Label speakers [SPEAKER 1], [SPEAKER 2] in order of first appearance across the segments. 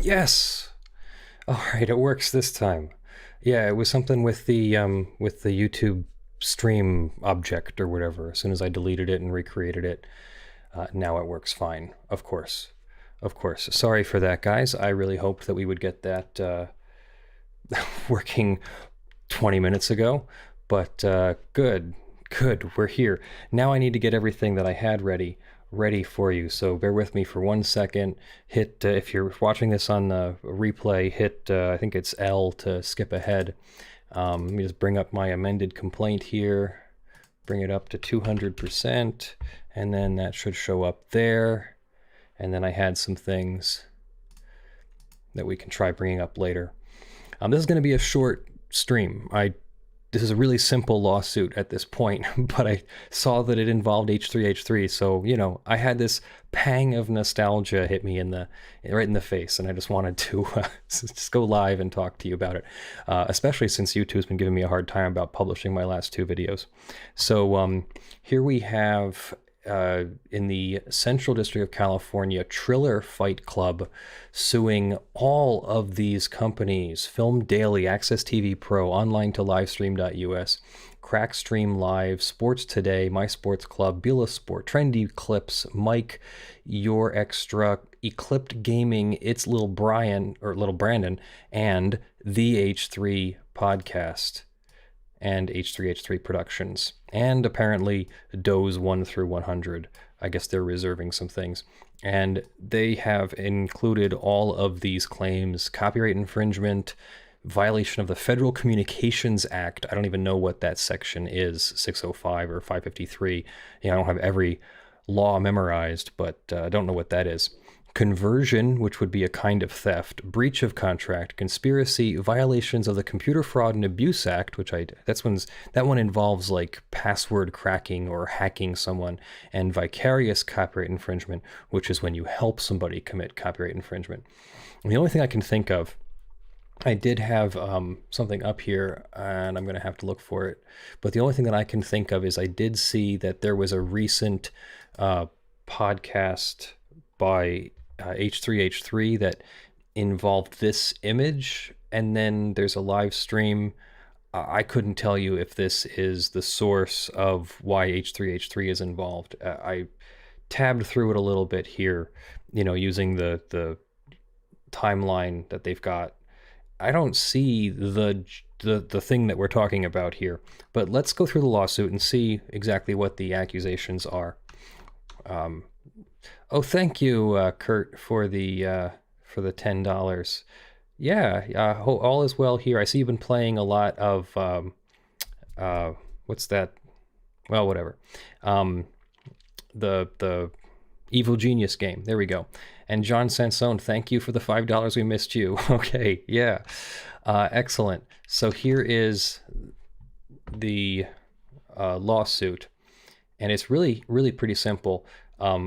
[SPEAKER 1] Yes. All right, it works this time. Yeah, it was something with the YouTube stream object or whatever. As soon as I deleted it and recreated it, now it works fine. Of course. Of course. Sorry for that, guys. I really hoped that we would get that working 20 minutes ago, but good. We're here. Now I need to get everything that I had ready for you. So bear with me for 1 second. Hit, if you're watching this on the replay, hit, I think it's L to skip ahead. Let me just bring up my amended complaint here. Bring it up to 200%, and then that should show up there. And then I had some things that we can try bringing up later. This is going to be a short stream. This is a really simple lawsuit at this point, but I saw that it involved h3h3, so, you know, I had this pang of nostalgia hit me right in the face, and I just wanted to just go live and talk to you about it, especially since YouTube's been giving me a hard time about publishing my last 2 videos. So here we have in the Central District of California, Triller Fight Club suing all of these companies: Film Daily, Access TV Pro, Online to Livestream.us, Crackstream Live, Sports Today, My Sports Club, Beulah Sport, Trendy Clips, Mike, Your Extra, Eclipsed Gaming, It's Little Brandon, and the H3 Podcast, and h3h3 Productions, and apparently Doze 1 through 100. I guess they're reserving some things. And they have included all of these claims: copyright infringement, violation of the Federal Communications Act. I don't even know what that section is, 605 or 553. I don't have every law memorized, but I don't know what that is. Conversion, which would be a kind of theft, breach of contract, conspiracy, violations of the Computer Fraud and Abuse Act, which that one involves like password cracking or hacking someone, and vicarious copyright infringement, which is when you help somebody commit copyright infringement. And the only thing I can think of, I did have something up here, and I'm going to have to look for it, but the only thing that I can think of is I did see that there was a recent podcast by h3h3 that involved this image, and then there's a live stream. I couldn't tell you if this is the source of why h3h3 is involved. I tabbed through it a little bit here, using the timeline that they've got. I don't see the thing that we're talking about here, but let's go through the lawsuit and see exactly what the accusations are. Oh, thank you, Kurt, for the $10. Yeah, all is well here. I see you've been playing a lot of what's that? Well, whatever. The Evil Genius game. There we go. And John Sansone, thank you for the $5. We missed you. Okay, yeah, excellent. So here is the lawsuit, and it's really pretty simple.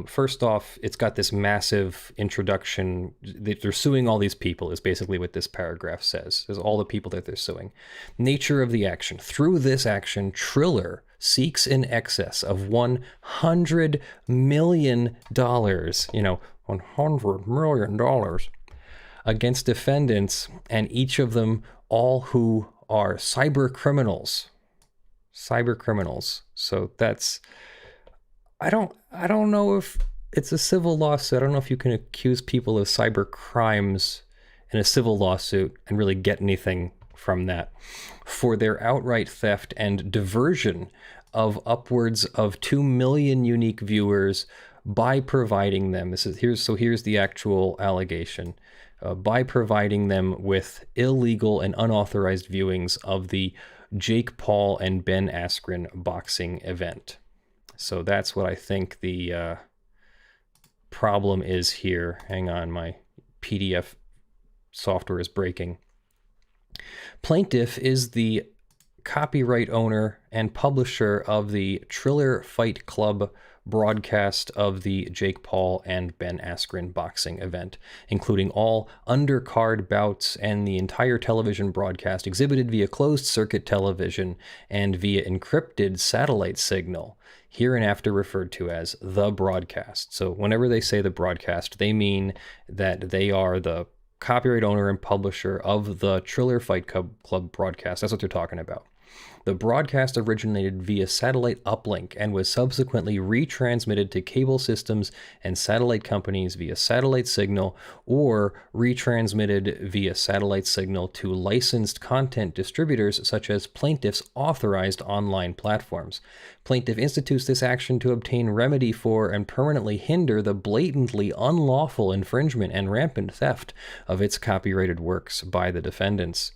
[SPEAKER 1] First off, it's got this massive introduction. They're suing all these people is basically what this paragraph says. There's all the people that they're suing. Nature of the action. Through this action, Triller seeks in excess of $100 million, $100 million against defendants, and each of them all who are cyber criminals. So that's... I don't know if it's a civil lawsuit. I don't know if you can accuse people of cyber crimes in a civil lawsuit and really get anything from that. For their outright theft and diversion of upwards of 2 million unique viewers by providing them, here's the actual allegation, by providing them with illegal and unauthorized viewings of the Jake Paul and Ben Askren boxing event. So that's what I think the problem is here. Hang on, my PDF software is breaking. Plaintiff is the copyright owner and publisher of the Triller Fight Club broadcast of the Jake Paul and Ben Askren boxing event, including all undercard bouts and the entire television broadcast exhibited via closed circuit television and via encrypted satellite signal, hereinafter referred to as the broadcast. So whenever they say the broadcast, they mean that they are the copyright owner and publisher of the Triller Fight Club broadcast. That's what they're talking about. The broadcast originated via satellite uplink and was subsequently retransmitted to cable systems and satellite companies via satellite signal, or retransmitted via satellite signal to licensed content distributors such as plaintiffs' authorized online platforms. Plaintiff institutes this action to obtain remedy for and permanently hinder the blatantly unlawful infringement and rampant theft of its copyrighted works by the defendants.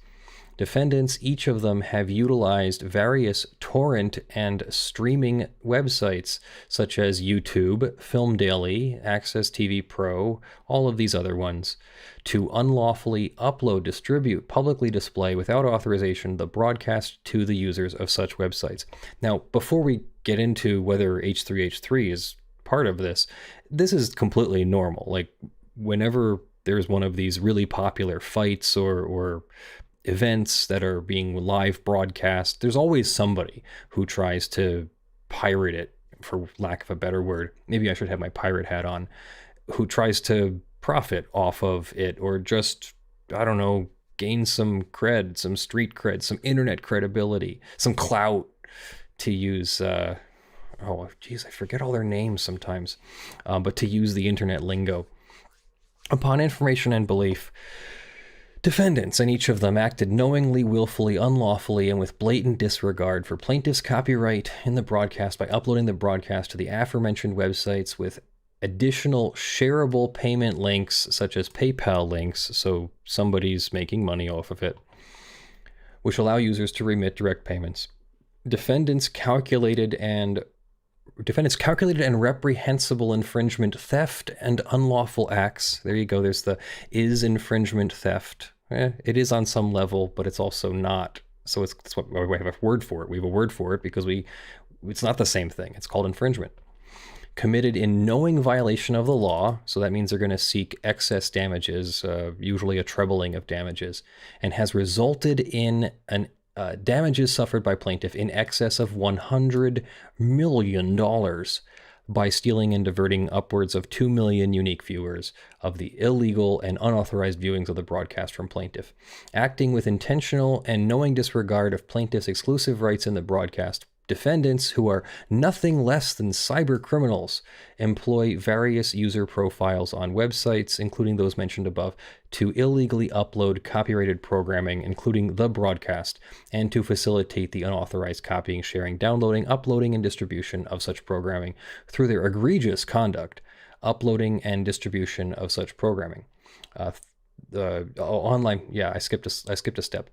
[SPEAKER 1] Defendants, each of them, have utilized various torrent and streaming websites such as YouTube, Film Daily, Access TV Pro, all of these other ones, to unlawfully upload, distribute, publicly display without authorization the broadcast to the users of such websites. Now, before we get into whether h3h3 is part of this, this is completely normal. Like, whenever there's one of these really popular fights or events that are being live broadcast, there's always somebody who tries to pirate it, for lack of a better word. Maybe I should have my pirate hat on, who tries to profit off of it, or just, I don't know, gain some cred, some street cred, some internet credibility, some clout, to use, I forget all their names sometimes, but to use the internet lingo. Upon information and belief, defendants, and each of them, acted knowingly, willfully, unlawfully, and with blatant disregard for plaintiff's copyright in the broadcast by uploading the broadcast to the aforementioned websites with additional shareable payment links, such as PayPal links, so somebody's making money off of it, which allow users to remit direct payments. Defendants calculated and reprehensible infringement, theft, and unlawful acts. There you go. There's the is infringement theft. It is on some level, but it's also not. So that's what we have a word for it. We have a word for it because it's not the same thing. It's called infringement. Committed in knowing violation of the law. So that means they're going to seek excess damages, usually a trebling of damages, and has resulted in damages suffered by plaintiff in excess of $100 million by stealing and diverting upwards of 2 million unique viewers of the illegal and unauthorized viewings of the broadcast from plaintiff. Acting with intentional and knowing disregard of plaintiff's exclusive rights in the broadcast, defendants, who are nothing less than cyber criminals, employ various user profiles on websites, including those mentioned above, to illegally upload copyrighted programming, including the broadcast, and to facilitate the unauthorized copying, sharing, downloading, uploading, and distribution of such programming through their egregious conduct, uploading and distribution of such programming. Online, I skipped a step.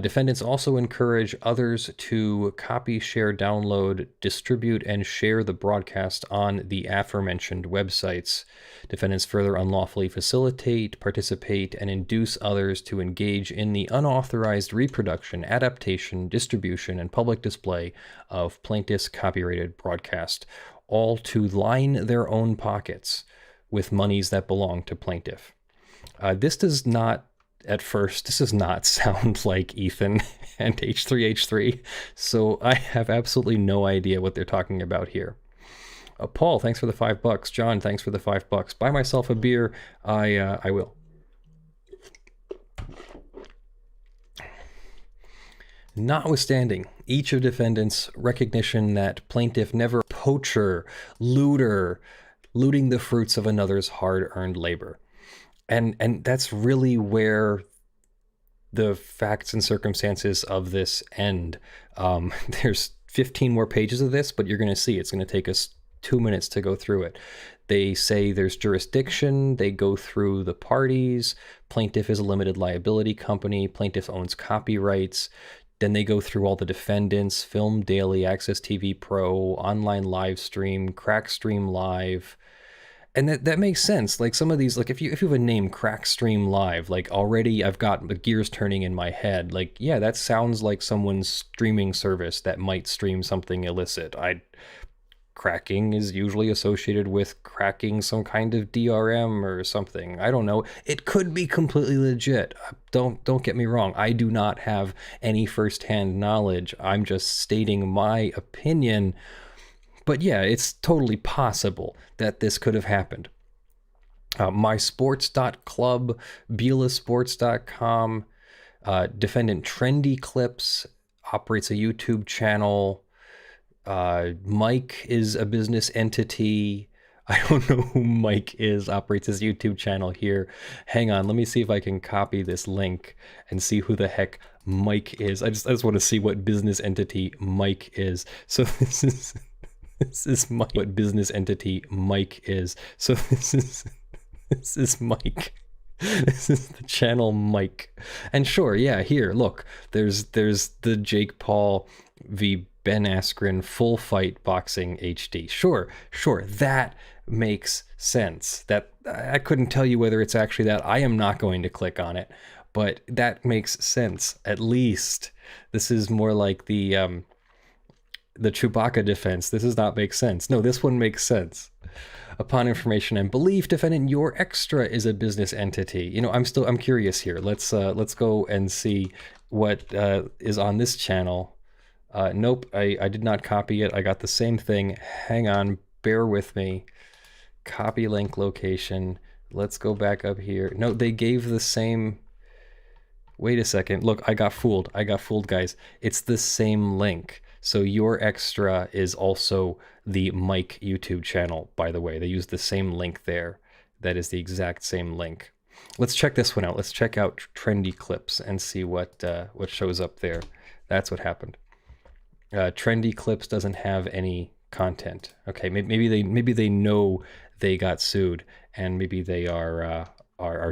[SPEAKER 1] Defendants also encourage others to copy, share, download, distribute, and share the broadcast on the aforementioned websites. Defendants further unlawfully facilitate, participate, and induce others to engage in the unauthorized reproduction, adaptation, distribution, and public display of plaintiff's copyrighted broadcast, all to line their own pockets with monies that belong to plaintiff. This does not sound like Ethan and h3h3, so I have absolutely no idea what they're talking about here. Paul, thanks for the $5. John, thanks for the $5. Buy myself a beer. I will. Notwithstanding each of defendants' recognition that plaintiff never poacher, looter, looting the fruits of another's hard-earned labor. And that's really where the facts and circumstances of this end. There's 15 more pages of this, but you're going to see it's going to take us 2 minutes to go through it. They say there's jurisdiction. They go through the parties. Plaintiff is a limited liability company. Plaintiff owns copyrights. Then they go through all the defendants: Film Daily, Access TV Pro, Online Live Stream, Crack Stream Live. And that makes sense. Like, some of these, like, if you have a name, Crack Stream Live, like, already I've got the gears turning in my head. Like, yeah, that sounds like someone's streaming service that might stream something illicit. Cracking is usually associated with cracking some kind of DRM or something. I don't know. It could be completely legit. Don't get me wrong. I do not have any firsthand knowledge. I'm just stating my opinion. But yeah, it's totally possible that this could have happened. mysports.club, belasports.com, Defendant Trendy Clips operates a YouTube channel. Mike is a business entity. I don't know who Mike is, operates his YouTube channel here. Hang on, let me see if I can copy this link and see who the heck Mike is. I just want to see what business entity Mike is. So this is Mike, what business entity Mike is. So this is Mike. This is the channel Mike. And sure, yeah, here, look, there's the Jake Paul v. Ben Askren full fight boxing HD. Sure, that makes sense. That I couldn't tell you whether it's actually that. I am not going to click on it, but that makes sense. At least this is more like the Chewbacca defense. This does not make sense. No, this one makes sense. Upon information and belief, defendant Your Extra is a business entity. You know, I'm curious here. Let's go and see what is on this channel. Nope, I did not copy it. I got the same thing. Hang on, bear with me. Copy link location. Let's go back up here. No, they gave the same. Wait a second. Look, I got fooled. Guys. It's the same link. So Your Extra is also the Mike YouTube channel, by the way. They use the same link there. That is the exact same link. Let's check this one out. Let's check out Trendy Clips and see what shows up there. That's what happened. Trendy Clips doesn't have any content. Okay, maybe they know they got sued, and maybe they are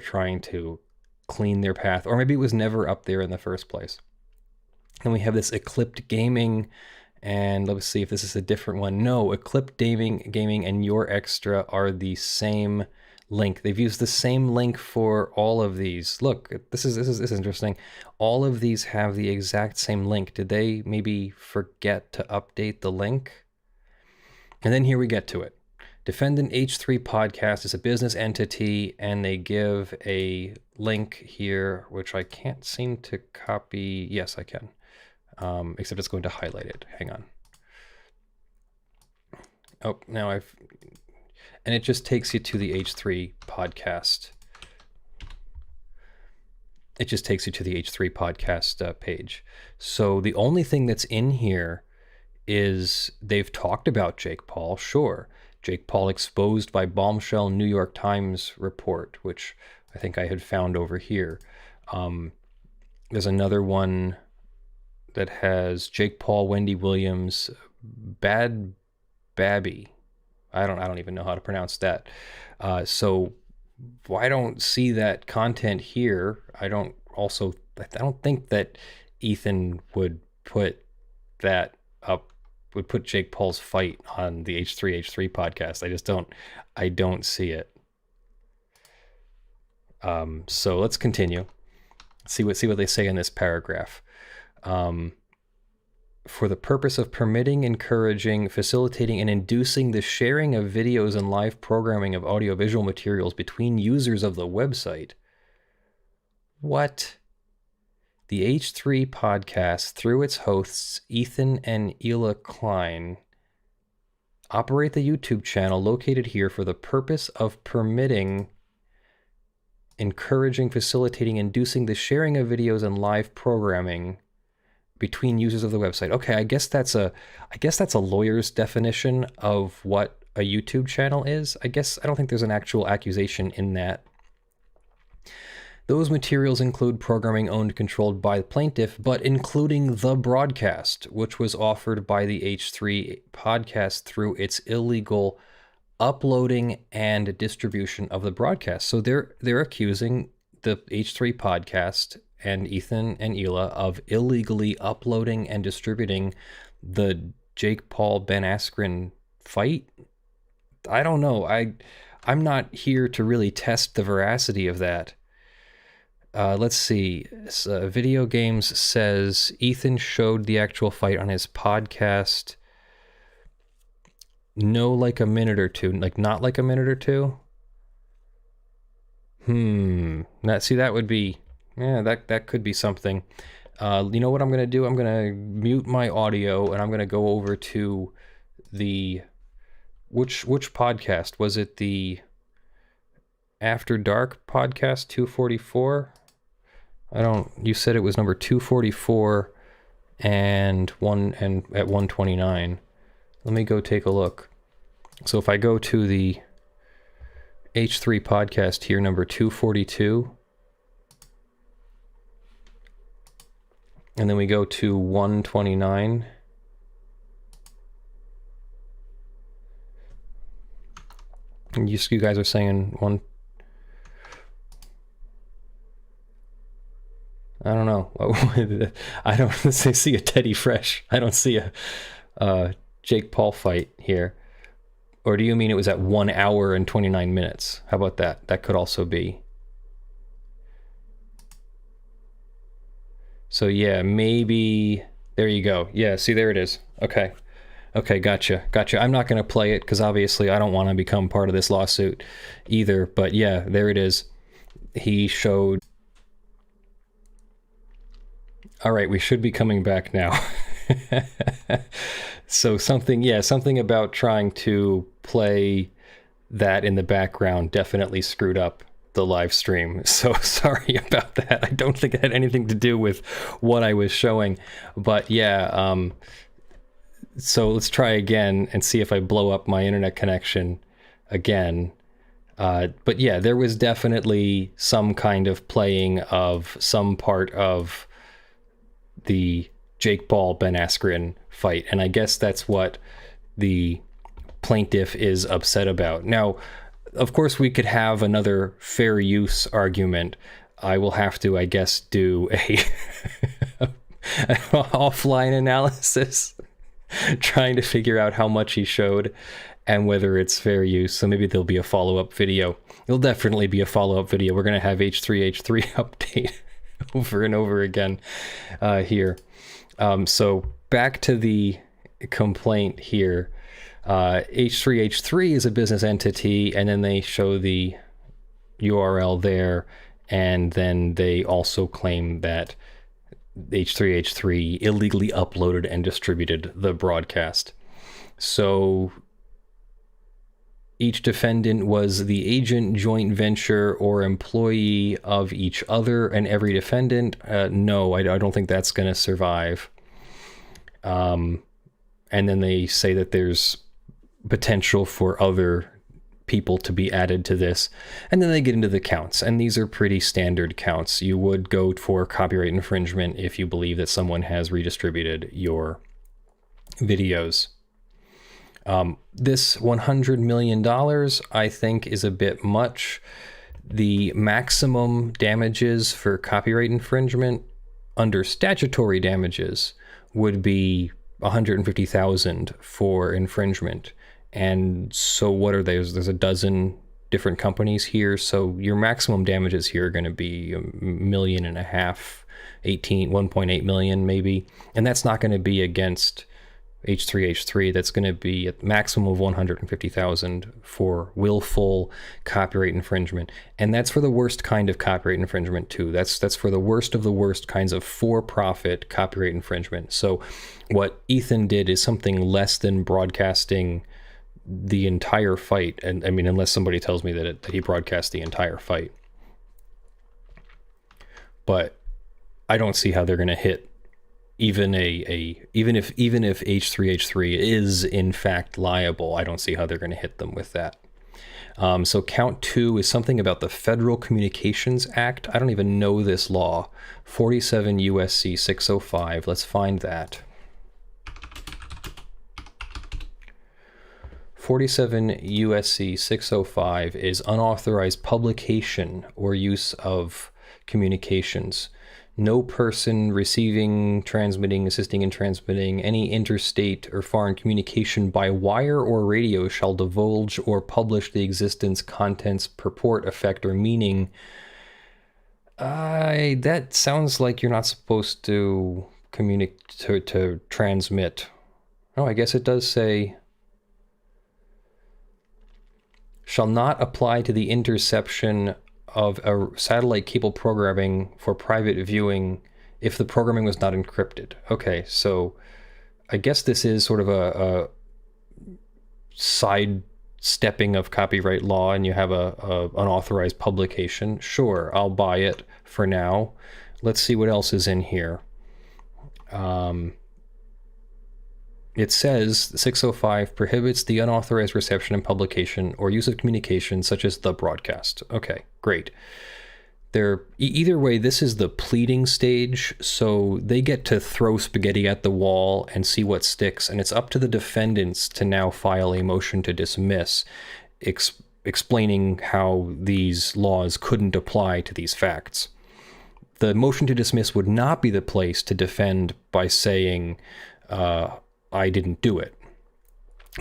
[SPEAKER 1] trying to clean their path, or maybe it was never up there in the first place. And we have this Eclipsed Gaming, and let's see if this is a different one. No, Eclipsed Gaming and Your Extra are the same link. They've used the same link for all of these. Look, this is interesting. All of these have the exact same link. Did they maybe forget to update the link? And then here we get to it. Defendant H3 Podcast is a business entity, and they give a link here, which I can't seem to copy. Yes, I can. Except it's going to highlight it. Hang on. Oh, now and it just takes you to the H3 podcast. It just takes you to the H3 podcast page. So the only thing that's in here is they've talked about Jake Paul, sure. Jake Paul exposed by bombshell New York Times report, which I think I had found over here. There's another one that has Jake Paul, Wendy Williams, Bad Babby. I don't even know how to pronounce that. So I don't see that content here. I don't think that Ethan would put that up, would put Jake Paul's fight on the H3h3 podcast. I don't see it. So let's continue. See what they say in this paragraph. For the purpose of permitting, encouraging, facilitating, and inducing the sharing of videos and live programming of audiovisual materials between users of the website. What? The H3 podcast, through its hosts, Ethan and Ela Klein, operate the YouTube channel located here for the purpose of permitting, encouraging, facilitating, inducing the sharing of videos and live programming between users of the website. Okay, I guess that's a lawyer's definition of what a YouTube channel is. I don't think there's an actual accusation in that. Those materials include programming owned and controlled by the plaintiff, but including the broadcast, which was offered by the H3 podcast through its illegal uploading and distribution of the broadcast. So they're accusing the H3 podcast and Ethan and Ela of illegally uploading and distributing the Jake Paul Ben Askren fight. I don't know. I'm not here to really test the veracity of that. Let's see. Video Games says Ethan showed the actual fight on his podcast. No, like a minute or two. Like not like a minute or two. That would be. Yeah, that could be something. You know what I'm going to do? I'm going to mute my audio, and I'm going to go over to the... Which podcast? Was it the After Dark podcast 244. You said it was number 244 and at 129. Let me go take a look. So if I go to the H3 podcast here, number 242, and then we go to 129. And you guys are saying one. I don't know. I don't see a Teddy Fresh. I don't see a Jake Paul fight here. Or do you mean it was at 1 hour and 29 minutes? How about that? That could also be. So yeah, maybe. There you go. Yeah, see, there it is. Okay. Okay, gotcha. I'm not going to play it because obviously I don't want to become part of this lawsuit either. But yeah, there it is. He showed. All right, we should be coming back now. So something about trying to play that in the background definitely screwed up the live stream. So sorry about that. I don't think it had anything to do with what I was showing. But yeah, so let's try again and see if I blow up my internet connection again. But yeah, there was definitely some kind of playing of some part of the Jake Paul Ben Askren fight, and I guess that's what the plaintiff is upset about. Now, of course, we could have another fair use argument. I will have to, I guess, do a an offline analysis trying to figure out how much he showed and whether it's fair use. So maybe there'll be a follow-up video. There'll definitely be a follow-up video. We're going to have h3h3 update over and over again here. So back to the complaint here. h3h3 is a business entity, and then they show the URL there, and then they also claim that h3h3 illegally uploaded and distributed the broadcast. So each defendant was the agent, joint venture, or employee of each other, and every defendant. No, I don't think that's going to survive. And then they say that there's potential for other people to be added to this. And then they get into the counts, and these are pretty standard counts. You would go for copyright infringement if you believe that someone has redistributed your videos. This $100 million, I think, is a bit much. The maximum damages for copyright infringement under statutory damages would be $150,000 for infringement. And so what are those? There's a dozen different companies here. So your maximum damages here are going to be $1.5 million, 1.8 million maybe. And that's not going to be against h3h3. That's going to be a maximum of $150,000 for willful copyright infringement, and that's for the worst kind of copyright infringement too. That's for the worst of the worst kinds of for-profit copyright infringement. So what Ethan did is something less than broadcasting the entire fight, and I mean, unless somebody tells me that he broadcast the entire fight, but I don't see how they're going to hit. Even if h3h3 is in fact liable, I don't see how they're going to hit them with that. So count 2 is something about the Federal Communications Act. I don't even know this law. 47 USC 605. Let's find that. 47 USC 605 is unauthorized publication or use of communications. No person receiving, transmitting, assisting in transmitting any interstate or foreign communication by wire or radio shall divulge or publish the existence, contents, purport, effect, or meaning. That sounds like you're not supposed to communicate to transmit. Oh, I guess it does say shall not apply to the interception of a satellite cable programming for private viewing if the programming was not encrypted. Okay, so I guess this is sort of a side stepping of copyright law and you have a unauthorized publication, sure, I'll buy it for now. Let's see what else is in here. It says 605 prohibits the unauthorized reception and publication or use of communication such as the broadcast. Okay, great. Either way, this is the pleading stage, so they get to throw spaghetti at the wall and see what sticks, and it's up to the defendants to now file a motion to dismiss, explaining how these laws couldn't apply to these facts. The motion to dismiss would not be the place to defend by saying, I didn't do it.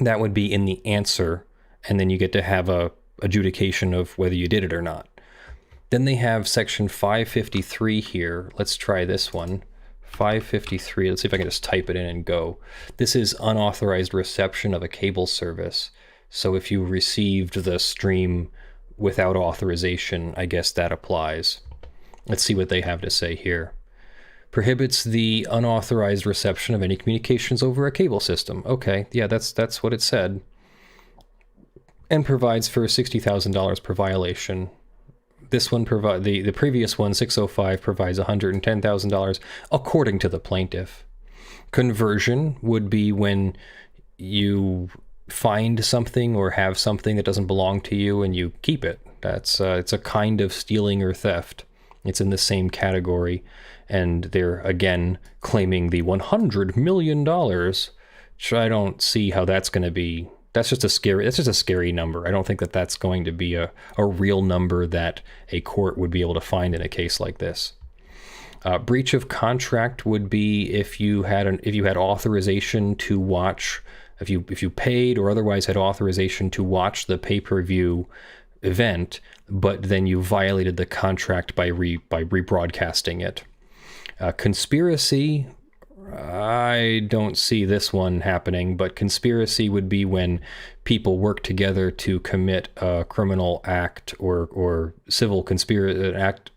[SPEAKER 1] That would be in the answer, and then you get to have a adjudication of whether you did it or not. Then they have section 553 here. Let's try this one. 553, let's see if I can just type it in and go. This is unauthorized reception of a cable service. So if you received the stream without authorization, I guess that applies. Let's see what they have to say here. Prohibits the unauthorized reception of any communications over a cable system. Okay, yeah, that's what it said. And provides for $60,000 per violation. This one the previous one, 605, provides $110,000 according to the plaintiff. Conversion would be when you find something or have something that doesn't belong to you and you keep it. That's it's a kind of stealing or theft. It's in the same category, and they're again claiming the $100 million, which I don't see how that's going to be. That's just a scary number. I don't think that that's going to be a real number that a court would be able to find in a case like this. Breach of contract would be if you had authorization to watch, if you paid or otherwise had authorization to watch the pay-per-view event, but then you violated the contract by rebroadcasting it. Conspiracy, I don't see this one happening, but conspiracy would be when people work together to commit a criminal act or civil conspiracy act,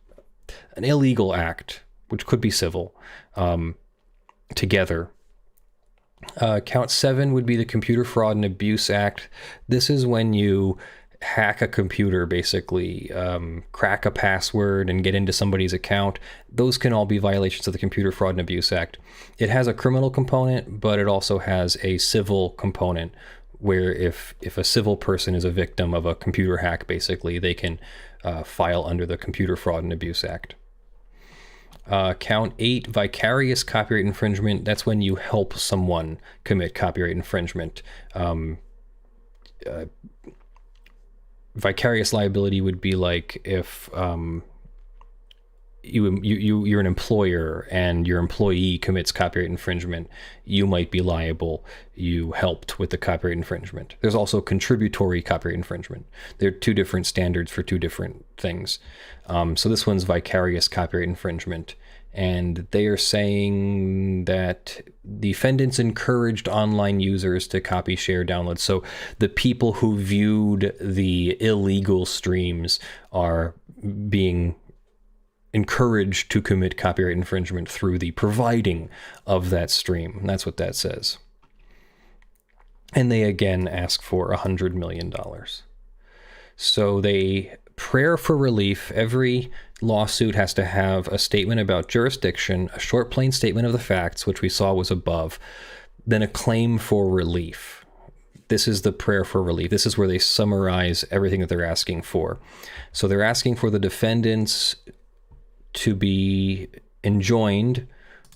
[SPEAKER 1] an illegal act, which could be civil, together. Count 7 would be the Computer Fraud and Abuse Act. This is when you hack a computer, basically, crack a password and get into somebody's account. Those can all be violations of the Computer Fraud and Abuse Act. It has a criminal component, but it also has a civil component where if a civil person is a victim of a computer hack, basically, they can file under the Computer Fraud and Abuse Act. Count 8, vicarious copyright infringement. That's when you help someone commit copyright infringement. Vicarious liability would be like if you're an employer and your employee commits copyright infringement, you might be liable. You helped with the copyright infringement. There's also contributory copyright infringement. There are two different standards for two different things. So this one's vicarious copyright infringement. And they are saying that defendants encouraged online users to copy, share, download. So the people who viewed the illegal streams are being encouraged to commit copyright infringement through the providing of that stream. And that's what that says. And they again ask for $100 million. So they prayer for relief. Every lawsuit has to have a statement about jurisdiction, a short plain statement of the facts, which we saw was above, then a claim for relief. This is the prayer for relief. This is where they summarize everything that they're asking for. So they're asking for the defendants to be enjoined,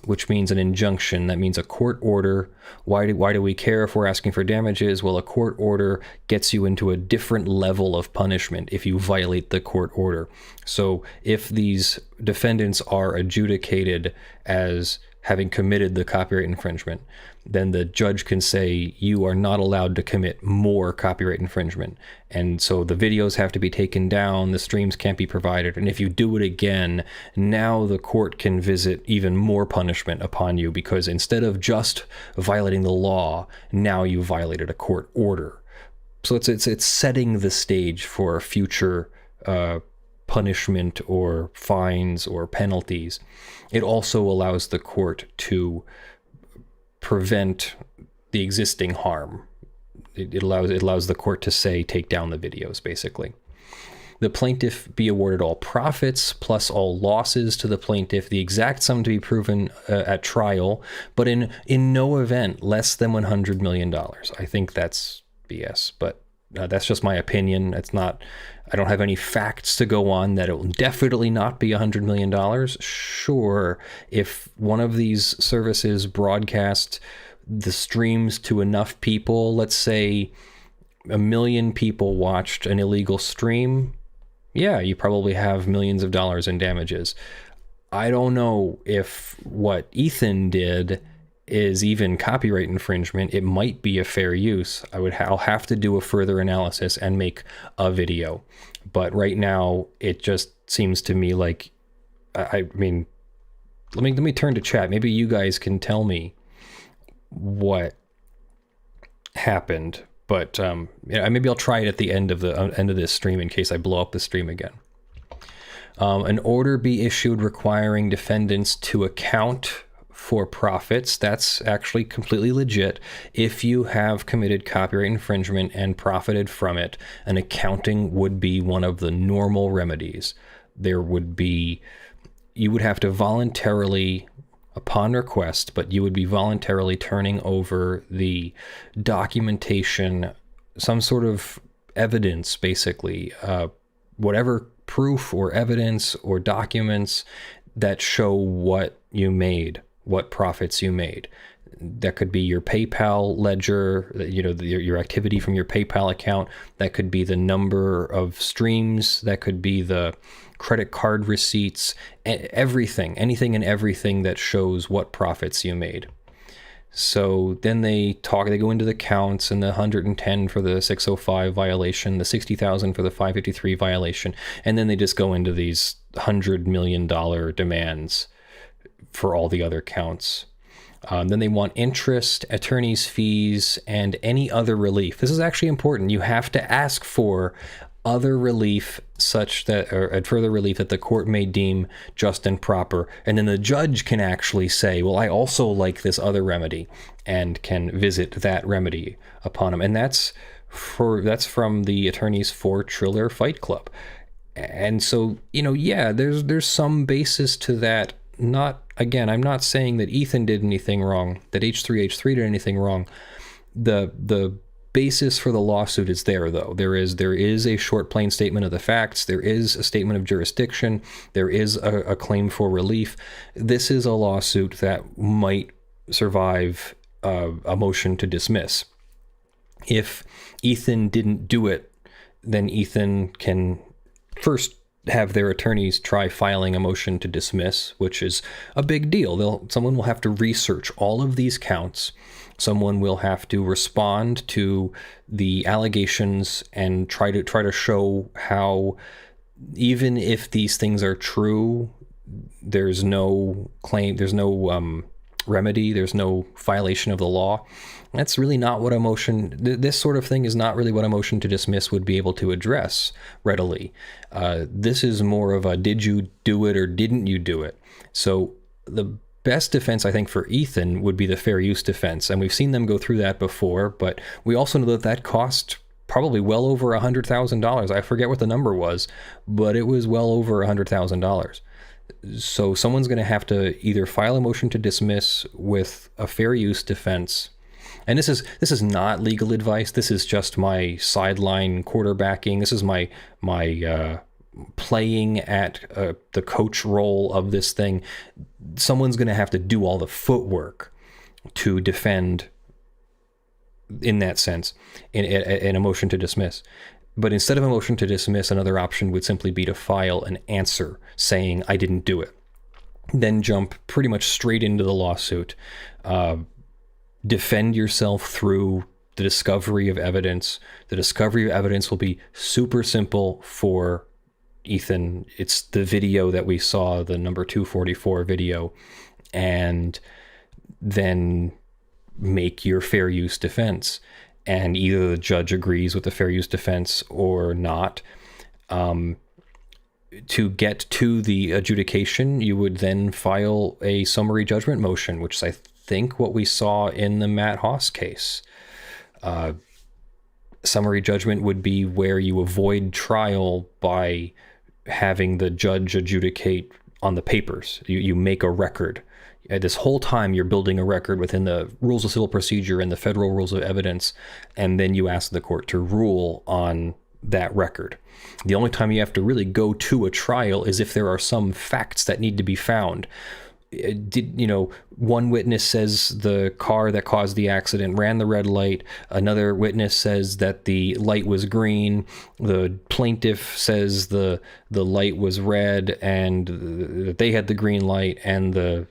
[SPEAKER 1] which means an injunction. That means a court order. Why do we care if we're asking for damages? Well, a court order gets you into a different level of punishment if you violate the court order. So if these defendants are adjudicated as having committed the copyright infringement, then the judge can say you are not allowed to commit more copyright infringement. And so the videos have to be taken down, the streams can't be provided, and if you do it again, now the court can visit even more punishment upon you, because instead of just violating the law, now you violated a court order. So it's setting the stage for future punishment or fines or penalties. It also allows the court to prevent the existing harm. It allows the court to say, take down the videos, basically. The plaintiff be awarded all profits plus all losses to the plaintiff, the exact sum to be proven at trial, but in no event less than $100 million. I think that's BS, but that's just my opinion. It's not, I don't have any facts to go on that it will definitely not be $100 million. Sure, if one of these services broadcast the streams to enough people, let's say 1 million people watched an illegal stream, yeah, you probably have millions of dollars in damages. I don't know if what Ethan did is even copyright infringement. It might be a fair use. I'll have to do a further analysis and make a video. But right now, it just seems to me like, I mean, let me turn to chat. Maybe you guys can tell me what happened. But maybe I'll try it at the end of this stream in case I blow up the stream again. An order be issued requiring defendants to account for profits. That's actually completely legit. If you have committed copyright infringement and profited from it, an accounting would be one of the normal remedies. You would have to voluntarily, upon request, but you would be voluntarily turning over the documentation, some sort of evidence, basically, whatever proof or evidence or documents that show what you made, what profits you made. That could be your PayPal ledger, your activity from your PayPal account. That could be the number of streams. That could be the credit card receipts, anything and everything that shows what profits you made. So then they go into the counts, and the 110 for the 605 violation, the 60,000 for the 553 violation, and then they just go into these $100 million demands for all the other counts. Then they want interest, attorney's fees, and any other relief. This is actually important. You have to ask for other relief or further relief that the court may deem just and proper. And then the judge can actually say, well, I also like this other remedy, and can visit that remedy upon him. And that's from the attorneys for Triller Fight Club. And so, there's some basis to that. I'm not saying that Ethan did anything wrong, that h3h3 did anything wrong. The basis for the lawsuit is there, though. There is a short, plain statement of the facts. There is a statement of jurisdiction. There is a claim for relief. This is a lawsuit that might survive a motion to dismiss. If Ethan didn't do it, then Ethan can first have their attorneys try filing a motion to dismiss, which is a big deal. Someone will have to research all of these counts. Someone will have to respond to the allegations and try to show how, even if these things are true, there's no claim, there's no remedy, there's no violation of the law. That's really not what a motion, this sort of thing is not really what a motion to dismiss would be able to address readily. This is more of a, did you do it or didn't you do it? So the best defense, I think, for Ethan would be the fair use defense. And we've seen them go through that before, but we also know that cost probably well over $100,000. I forget what the number was, but it was well over $100,000. So someone's going to have to either file a motion to dismiss with a fair use defense. And this is not legal advice. This is just my sideline quarterbacking. This is my playing at the coach role of this thing. Someone's going to have to do all the footwork to defend in that sense in a motion to dismiss. But instead of a motion to dismiss, another option would simply be to file an answer saying, I didn't do it. Then jump pretty much straight into the lawsuit. Defend yourself through the discovery of evidence. The discovery of evidence will be super simple for Ethan. It's the video that we saw, the number 244 video, and then make your fair use defense. And either the judge agrees with the fair use defense or not. To get to the adjudication, you would then file a summary judgment motion, which is, I think, what we saw in the Matt Haas case. Summary judgment would be where you avoid trial by having the judge adjudicate on the papers. You make a record. This whole time you're building a record within the rules of civil procedure and the federal rules of evidence, and then you ask the court to rule on that record. The only time you have to really go to a trial is if there are some facts that need to be found. One witness says the car that caused the accident ran the red light. Another witness says that the light was green. The plaintiff says the light was red and that they had the green light, and the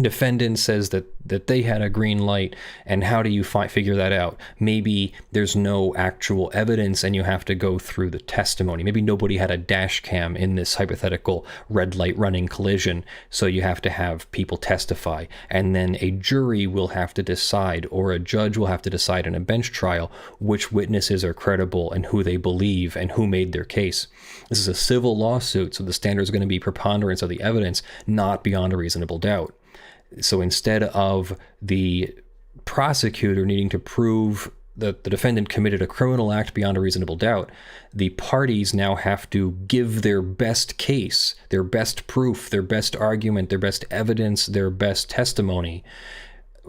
[SPEAKER 1] defendant says that they had a green light. And how do you figure that out? Maybe there's no actual evidence and you have to go through the testimony. Maybe nobody had a dash cam in this hypothetical red light running collision, so you have to have people testify, and then a jury will have to decide, or a judge will have to decide in a bench trial, which witnesses are credible and who they believe and who made their case. This is a civil lawsuit, so the standard is going to be preponderance of the evidence, not beyond a reasonable doubt. So instead of the prosecutor needing to prove that the defendant committed a criminal act beyond a reasonable doubt, the parties now have to give their best case, their best proof, their best argument, their best evidence, their best testimony,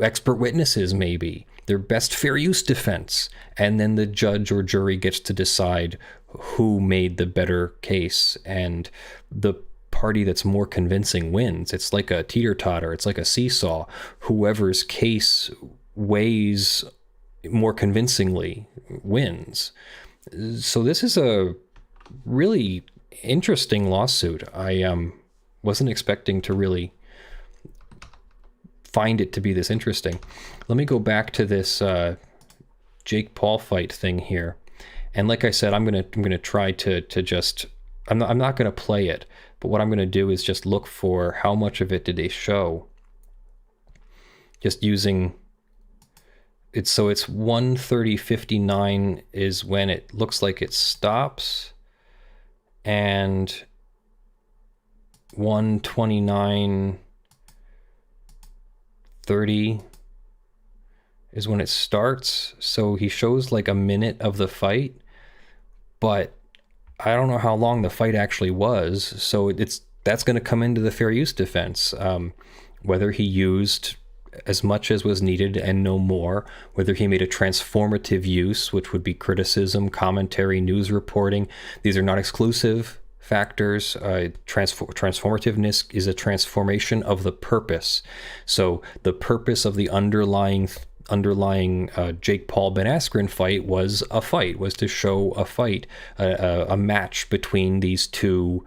[SPEAKER 1] expert witnesses maybe, their best fair use defense, and then the judge or jury gets to decide who made the better case, and the party that's more convincing wins. It's like a teeter-totter. It's like a seesaw. Whoever's case weighs more convincingly wins. So this is a really interesting lawsuit. I wasn't expecting to really find it to be this interesting. Let me go back to this Jake Paul fight thing here. And like I said, I'm gonna try to just, I'm not gonna play it, but what I'm gonna do is just look for how much of it did they show. Just using it, so it's 1:30:59 is when it looks like it stops, and 1:29:30 is when it starts. So he shows like a minute of the fight, but I don't know how long the fight actually was. So that's going to come into the fair use defense, whether he used as much as was needed and no more, whether he made a transformative use, which would be criticism, commentary, news reporting. These are not exclusive factors. Transformativeness is a transformation of the purpose. So the purpose of the underlying Jake Paul Ben Askren fight was to show a fight, a match between these two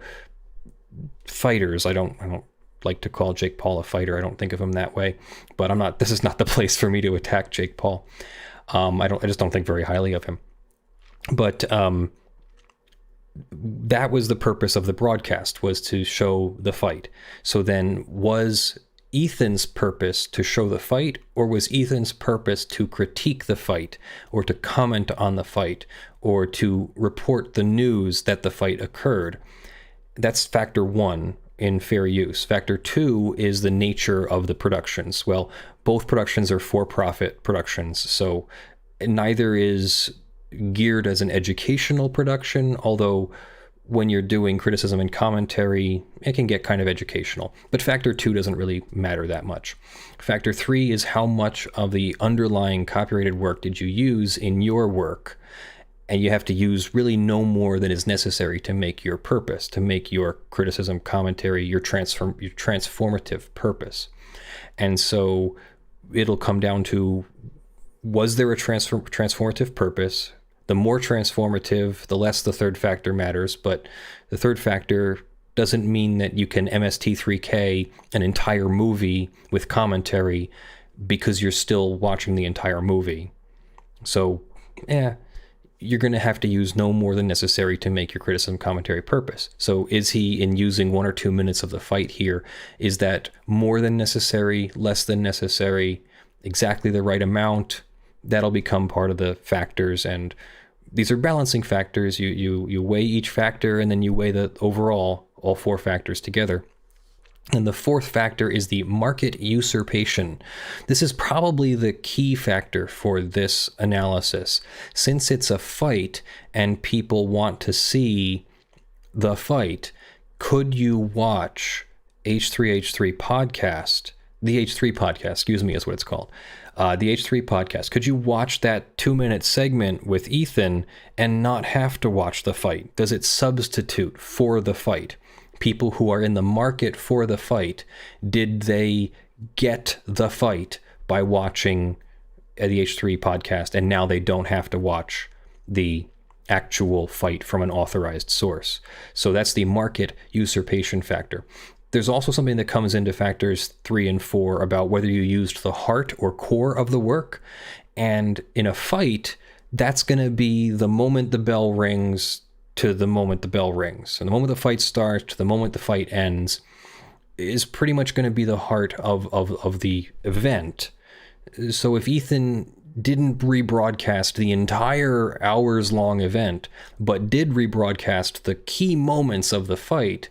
[SPEAKER 1] fighters. I don't like to call Jake Paul a fighter. I don't think of him that way, but this is not the place for me to attack Jake Paul. I just don't think very highly of him. But that was the purpose of the broadcast, was to show the fight. So then, was Ethan's purpose to show the fight, or was Ethan's purpose to critique the fight, or to comment on the fight, or to report the news that the fight occurred? That's factor one in fair use. Factor two is the nature of the productions. Well, both productions are for-profit productions, so neither is geared as an educational production, although when you're doing criticism and commentary, it can get kind of educational. But factor two doesn't really matter that much. Factor three is how much of the underlying copyrighted work did you use in your work? And you have to use really no more than is necessary to make your purpose, to make your criticism, commentary, your transformative purpose. And so it'll come down to, was there a transformative purpose? The more transformative, the less the third factor matters. But the third factor doesn't mean that you can MST3K an entire movie with commentary because you're still watching the entire movie. So, you're going to have to use no more than necessary to make your criticism commentary purpose. So is he, in using 1 or 2 minutes of the fight here, is that more than necessary, less than necessary, exactly the right amount? That'll become part of the factors, and these are balancing factors. You weigh each factor, and then you weigh the overall, all 4 factors together. And the fourth factor is the market usurpation. This is probably the key factor for this analysis. Since it's a fight and people want to see the fight, could you watch H3H3 podcast, the H3 podcast, excuse me, is what it's called. The H3 podcast. Could you watch that 2-minute segment with Ethan and not have to watch the fight? Does it substitute for the fight? People who are in the market for the fight, did they get the fight by watching the H3 podcast, and now they don't have to watch the actual fight from an authorized source? So that's the market usurpation factor. There's also something that comes into factors 3 and 4 about whether you used the heart or core of the work. And in a fight, that's going to be the moment the bell rings to the moment the bell rings. And the moment the fight starts to the moment the fight ends is pretty much going to be the heart of the event. So if Ethan didn't rebroadcast the entire hours-long event, but did rebroadcast the key moments of the fight,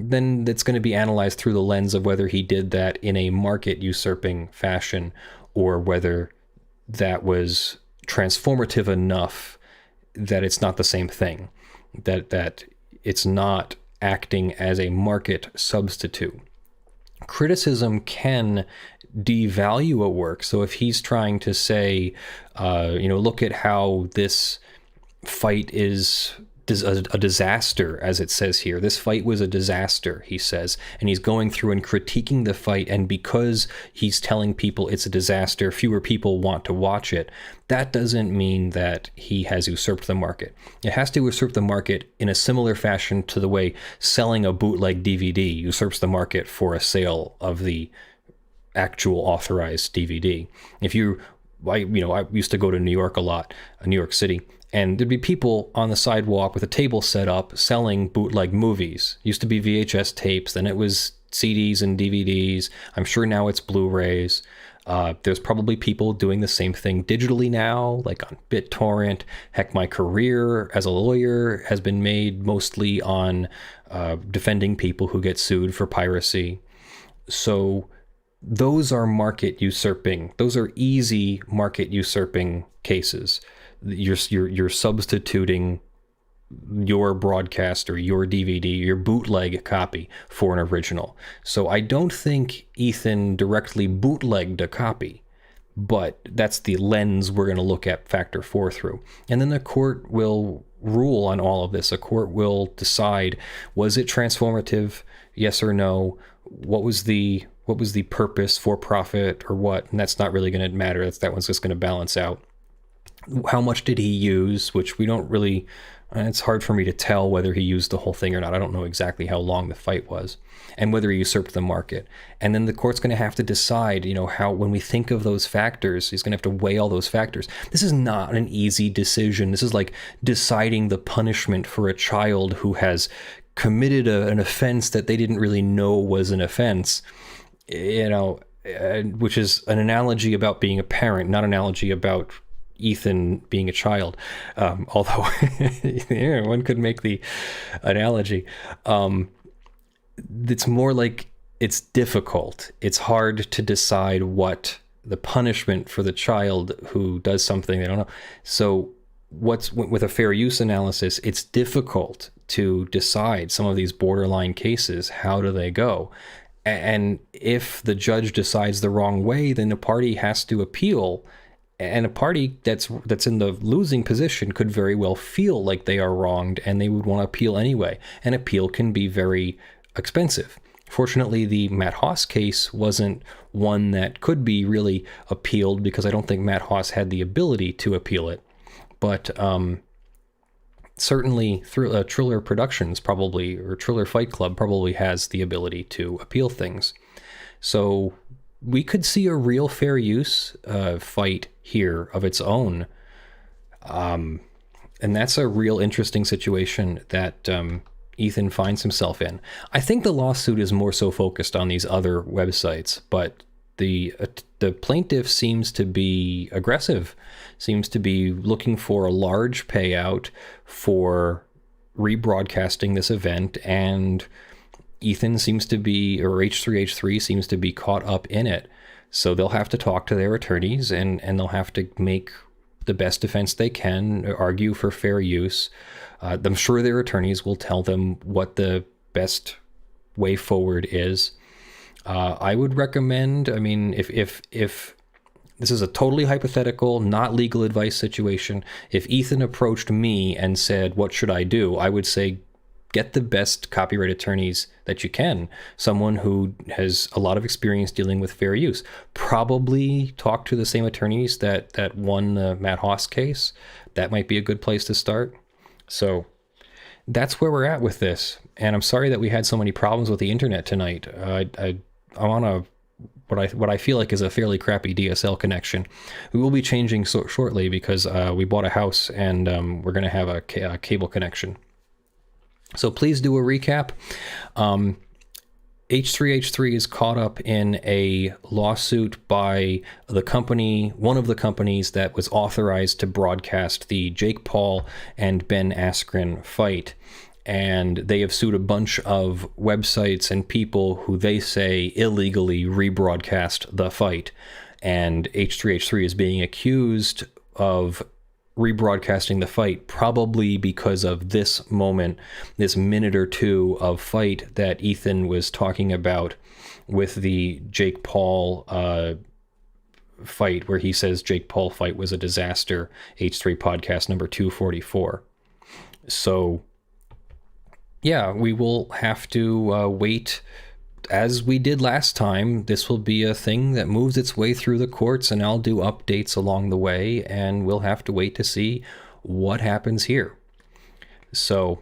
[SPEAKER 1] then it's going to be analyzed through the lens of whether he did that in a market usurping fashion or whether that was transformative enough that it's not the same thing, that it's not acting as a market substitute. Criticism can devalue a work. So if he's trying to say, look at how this fight is a disaster, as it says here. This fight was a disaster, he says, and he's going through and critiquing the fight, and because he's telling people it's a disaster, fewer people want to watch it. That doesn't mean that he has usurped the market. It has to usurp the market in a similar fashion to the way selling a bootleg DVD usurps the market for a sale of the actual authorized DVD. I used to go to New York a lot, New York City, and there'd be people on the sidewalk with a table set up selling bootleg movies. Used to be VHS tapes, then it was CDs and DVDs. I'm sure now it's Blu-rays. There's probably people doing the same thing digitally now, like on BitTorrent. Heck, my career as a lawyer has been made mostly on defending people who get sued for piracy. So those are market usurping. Those are easy market usurping cases. You're substituting your broadcast or your DVD, your bootleg copy for an original. So I don't think Ethan directly bootlegged a copy, but that's the lens we're going to look at factor 4 through. And then the court will rule on all of this. A court will decide, was it transformative? Yes or no? What was the purpose, for profit or what? And that's not really going to matter. That one's just going to balance out. How much did he use, which we don't really, it's hard for me to tell whether he used the whole thing or not. I don't know exactly how long the fight was and whether he usurped the market. And then the court's going to have to decide, how, when we think of those factors, he's going to have to weigh all those factors. This is not an easy decision. This is like deciding the punishment for a child who has committed an offense that they didn't really know was an offense, which is an analogy about being a parent, not an analogy about Ethan being a child, although one could make the analogy. It's more like it's difficult. It's hard to decide what the punishment for the child who does something they don't know. So with a fair use analysis, it's difficult to decide some of these borderline cases. How do they go? And if the judge decides the wrong way, then the party has to appeal. And a party that's in the losing position could very well feel like they are wronged, and they would want to appeal anyway. And appeal can be very expensive. Fortunately, the Matt Haas case wasn't one that could be really appealed, because I don't think Matt Haas had the ability to appeal it. But certainly Triller Productions probably, or Triller Fight Club probably has the ability to appeal things. So we could see a real fair use fight here of its own. And that's a real interesting situation that Ethan finds himself in. I think the lawsuit is more so focused on these other websites, but the plaintiff seems to be aggressive, seems to be looking for a large payout for rebroadcasting this event and Ethan seems to be, or H3H3 seems to be caught up in it. So they'll have to talk to their attorneys, and they'll have to make the best defense they can, argue for fair use. I'm sure their attorneys will tell them what the best way forward is. I would recommend, I mean, if this is a totally hypothetical, not legal advice situation, if Ethan approached me and said, what should I do? I would say, get the best copyright attorneys that you can. Someone who has a lot of experience dealing with fair use. Probably talk to the same attorneys that won the Matt Haas case. That might be a good place to start. So that's where we're at with this. And I'm sorry that we had so many problems with the internet tonight. I'm on a what I feel like is a fairly crappy DSL connection. We will be changing shortly because we bought a house, and we're going to have a cable connection. So please do a recap. H3H3 is caught up in a lawsuit by the company, one of the companies that was authorized to broadcast the Jake Paul and Ben Askren fight. And they have sued a bunch of websites and people who they say illegally rebroadcast the fight. And H3H3 is being accused of rebroadcasting the fight, probably because of this moment, this minute or two of fight that Ethan was talking about with the Jake Paul fight, where he says Jake Paul fight was a disaster. H3 podcast number 244. So yeah, we will have to wait. As we did last time, this will be a thing that moves its way through the courts, and I'll do updates along the way, and we'll have to wait to see what happens here. So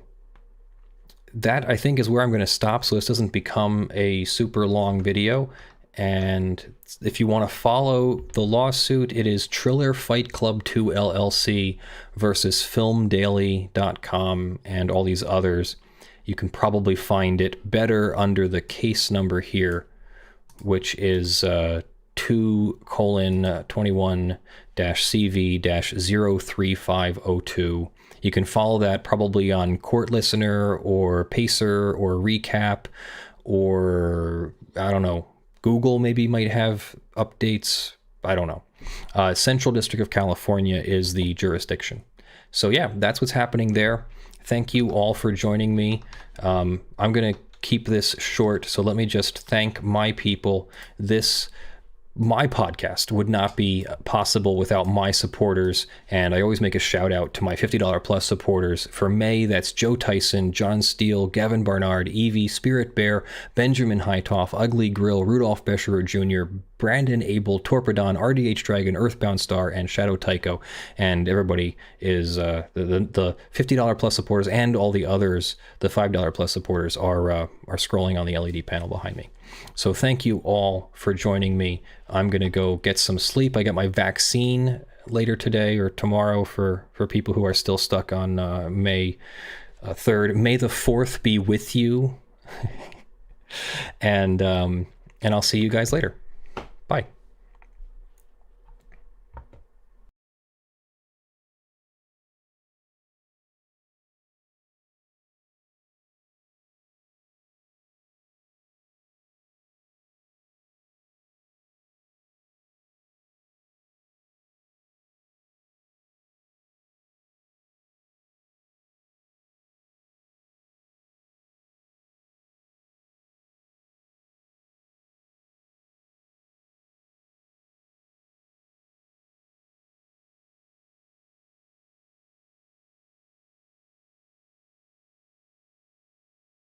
[SPEAKER 1] that, I think, is where I'm going to stop, so this doesn't become a super long video. And if you want to follow the lawsuit, it is Triller Fight Club 2 LLC versus filmdaily.com and all these others. You can probably find it better under the case number here, which is 2:21-CV-03502. You can follow that probably on Court Listener or Pacer or Recap, or I don't know, Google maybe might have updates. I don't know. Central District of California is the jurisdiction. So yeah, that's what's happening there. Thank you all for joining me. I'm going to keep this short, so let me just thank my people. My podcast would not be possible without my supporters, and I always make a shout out to my $50 plus supporters. For May, that's Joe Tyson, John Steele, Gavin Barnard, Eevi, Spirit Bear, Benjamin Hitov, Ugly Grill, Rudolph Bescherer Jr., Brandyn, Abel, Torpedan, RDHDragon, Earthbound Star, and ShadowTycho. And everybody is the $50 plus supporters, and all the others, the $5 plus supporters, are scrolling on the LED panel behind me. So thank you all for joining me. I'm going to go get some sleep. I got my vaccine later today or tomorrow for people who are still stuck on May 3rd. May the 4th be with you. And I'll see you guys later. Bye.